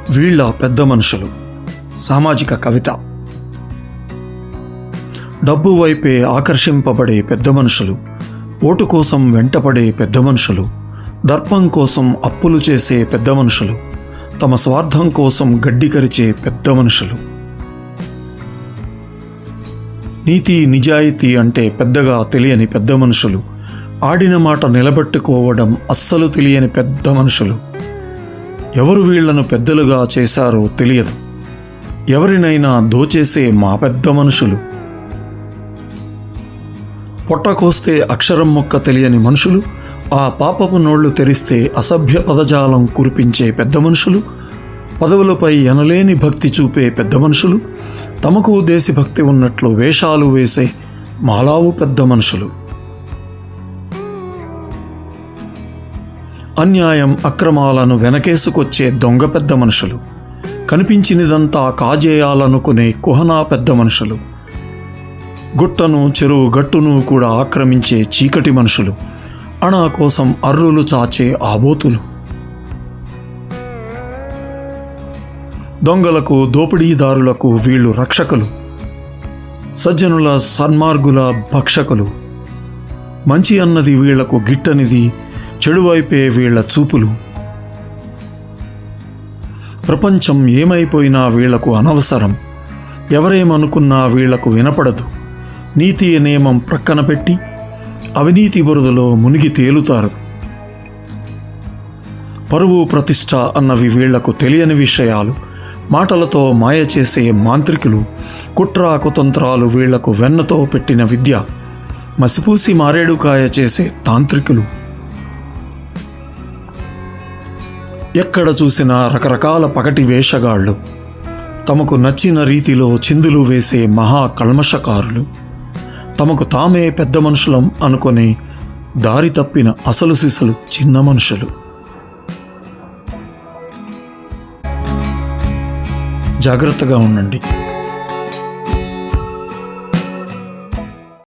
వీళ్ళ పెద్ద మనుషులు. సామాజిక కవిత. డబ్బు వైపే ఆకర్షింపబడే పెద్ద మనుషులు, ఓటు కోసం వెంటపడే పెద్ద మనుషులు, దర్పం కోసం అప్పులు చేసే పెద్ద మనుషులు, తమ స్వార్థం కోసం గడ్డి కరిచే పెద్ద మనుషులు. నీతి నిజాయితీ అంటే పెద్దగా తెలియని పెద్ద మనుషులు, ఆడిన మాట నిలబెట్టుకోవడం అస్సలు తెలియని పెద్ద మనుషులు. ఎవరు వీళ్లను పెద్దలుగా చేశారో తెలియదు. ఎవరినైనా దోచేసే మా పెద్ద మనుషులు. పొట్టకోస్తే అక్షరం మొక్క తెలియని మనుషులు, ఆ పాపపు నోళ్లు తెరిస్తే అసభ్య పదజాలం కురిపించే పెద్ద మనుషులు, పదవులపై ఎనలేని భక్తి చూపే పెద్ద మనుషులు, తమకు దేశభక్తి ఉన్నట్లు వేషాలు వేసే మాలావు పెద్ద మనుషులు. అన్యాయం అక్రమాలను వెనకేసుకొచ్చే దొంగ పెద్ద మనుషులు, కనిపించినదంతా కాజేయాలనుకునే కుహనా పెద్ద మనుషులు, గుట్టను చెరువు గట్టును కూడా ఆక్రమించే చీకటి మనుషులు, అణా కోసం అర్రులు చాచే ఆబోతులు. దొంగలకు దోపిడీదారులకు వీళ్ళు రక్షకులు, సజ్జనుల సన్మార్గుల భక్షకులు. మంచి అన్నది వీళ్లకు గిట్టనిది, చెడువైపే వీళ్ల చూపులు. ప్రపంచం ఏమైపోయినా వీళ్లకు అనవసరం, ఎవరేమనుకున్నా వీళ్లకు వినపడదు. నీతి నియమం ప్రక్కన పెట్టి అవినీతి బురదలో మునిగి తేలుతారు. పరువు ప్రతిష్ట అన్నవి వీళ్లకు తెలియని విషయాలు. మాటలతో మాయ చేసే మాంత్రికులు, కుట్ర కుతంత్రాలు వీళ్లకు వెన్నతో పెట్టిన విద్య, మసిపూసి మారేడుకాయ చేసే తాంత్రికులు. ఎక్కడ చూసినా రకరకాల పగటి వేషగాళ్ళు, తమకు నచ్చిన రీతిలో చిందులు వేసే మహా కల్మషకారులు, తమకు తామే పెద్ద మనుషులం అనుకుని దారి తప్పిన అసలు సిసలు చిన్న మనుషులు. జాగ్రత్తగా ఉండండి.